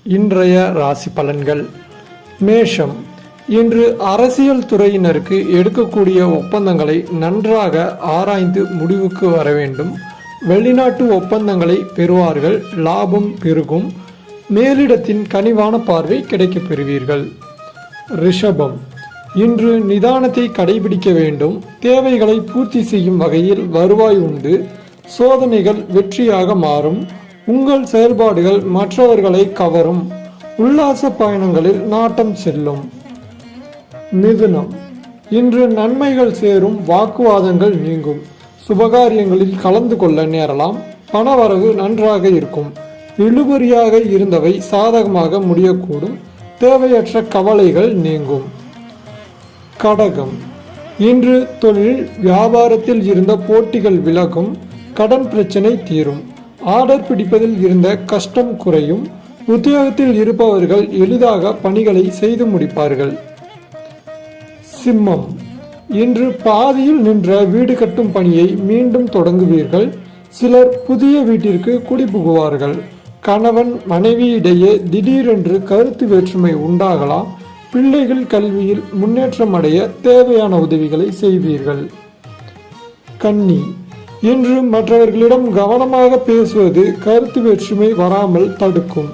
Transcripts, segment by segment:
இன்றைய ராசி பலன்கள். மேஷம். இன்று அரசியல் துறையினருக்கு எடுக்கக்கூடிய ஒப்பந்தங்களை நன்றாக ஆராய்ந்து முடிவுக்கு வர வேண்டும். வெளிநாட்டு ஒப்பந்தங்களை பெறுவார்கள். லாபம் பெருகும். மேலிடத்தின் கனிவான பார்வை கிடைக்கப் பெறுவீர்கள். ரிஷபம். இன்று நிதானத்தை கடைபிடிக்க வேண்டும். தேவைகளை பூர்த்தி செய்யும் வகையில் வருவாய் உண்டு. சோதனைகள் வெற்றியாக மாறும். உங்கள் செயல்பாடுகள் மற்றவர்களை கவரும். உல்லாச பயணங்களில் நாட்டம் செல்லும். மிதுனம். இன்று நன்மைகள் சேரும். வாக்குவாதங்கள் நீங்கும். சுபகாரியங்களில் கலந்து கொள்ள நேரலாம். பணவரவு நன்றாக இருக்கும். இழுபறியாக இருந்தவை சாதகமாக முடியக்கூடும். தேவையற்ற கவலைகள் நீங்கும். கடகம். இன்று தொழில் வியாபாரத்தில் இருந்த போட்டிகள் விலகும். கடன் பிரச்சனை தீரும். ஆர்டர் பிடிப்பதில் இருந்த கஷ்டம் குறையும். உத்தியோகத்தில் இருப்பவர்கள் எளிதாக பணிகளை செய்து முடிப்பார்கள். சிம்மம். இன்று பாதியில் நின்ற வீடு கட்டும் பணியை மீண்டும் தொடங்குவீர்கள். சிலர் புதிய வீட்டிற்கு குடிபுகுவார்கள். கணவன் மனைவியிடையே திடீரென்று கருத்து வேற்றுமை உண்டாகலாம். பிள்ளைகள் கல்வியில் முன்னேற்றம் அடைய தேவையான உதவிகளை செய்வீர்கள். கன்னி. இன்று மற்றவர்களிடம் கவனமாக பேசுவது கருத்து வேற்றுமை வராமல் தடுக்கும்.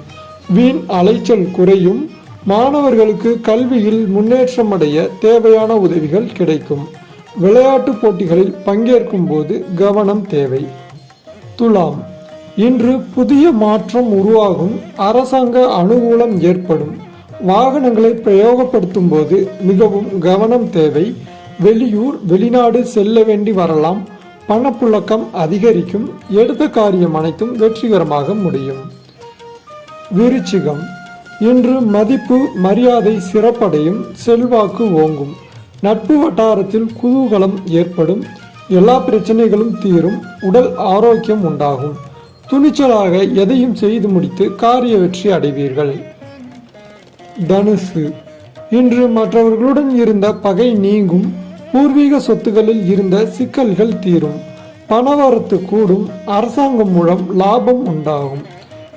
வீண் அலைச்சல் குறையும். மாணவர்களுக்கு கல்வியில் முன்னேற்றம் அடைய தேவையான உதவிகள் கிடைக்கும். விளையாட்டு போட்டிகளில் பங்கேற்கும் போது கவனம் தேவை. துலாம். இன்று புதிய மாற்றம் உருவாகும். அரசாங்க அனுகூலம் ஏற்படும். வாகனங்களை பிரயோகப்படுத்தும் போது மிகவும் கவனம் தேவை. வெளியூர் வெளிநாடு செல்ல வேண்டி வரலாம். பணப்புழக்கம் அதிகரிக்கும். எடுத்த காரியம் அனைத்தும் வெற்றிகரமாக முடியும். விருச்சிகம். இன்று மதிப்பு மரியாதை சிறப்படையும். செல்வாக்கு ஓங்கும். நட்பு வட்டாரத்தில் குதூகலம் ஏற்படும். எல்லா பிரச்சனைகளும் தீரும். உடல் ஆரோக்கியம் உண்டாகும். துணிச்சலாக எதையும் செய்து முடித்து காரிய வெற்றி அடைவீர்கள். தனுசு. இன்று மற்றவர்களுடன் இருந்த பகை நீங்கும். பூர்வீக சொத்துகளில் இருந்த சிக்கல்கள் தீரும். பணவரத்து கூடும். அரசாங்கம் மூலம் லாபம் உண்டாகும்.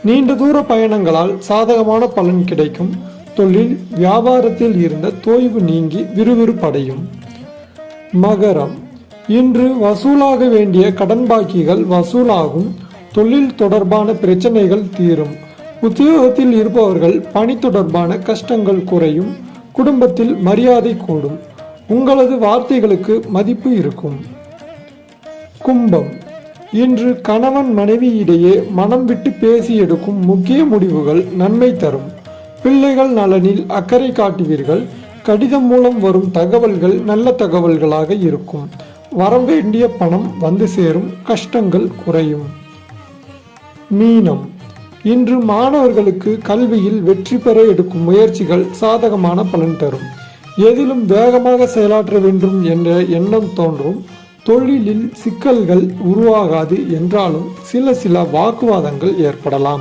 நீண்ட தூர பயணங்களால் சாதகமான பலன் கிடைக்கும். தொழில் வியாபாரத்தில் இருந்த தொய்வு நீங்கி விறுவிறுப்படையும். மகரம். இன்று வசூலாக வேண்டிய கடன் பாக்கிகள் வசூலாகும். தொழில் தொடர்பான பிரச்சனைகள் தீரும். உத்தியோகத்தில் இருப்பவர்கள் பணி தொடர்பான கஷ்டங்கள் குறையும். குடும்பத்தில் மரியாதை கூடும். உங்களது வார்த்தைகளுக்கு மதிப்பு இருக்கும். கும்பம். இன்று கணவன் மனைவி இடையே மனம் விட்டு பேசி எடுக்கும் முக்கிய முடிவுகள் நன்மை தரும். பிள்ளைகள் நலனில் அக்கறை காட்டுவீர்கள். கடிதம் மூலம் வரும் தகவல்கள் நல்ல தகவல்களாக இருக்கும். வரவேண்டிய பணம் வந்து சேரும். கஷ்டங்கள் குறையும். மீனம். இன்று மாணவர்களுக்கு கல்வியில் வெற்றி பெற எடுக்கும் முயற்சிகள் சாதகமான பலன் தரும். எதிலும் வேகமாக செயலாற்ற வேண்டும் என்ற எண்ணம் தோன்றும். தொழிலில் சிக்கல்கள் உருவாகாது என்றாலும் சில வாக்குவாதங்கள் ஏற்படலாம்.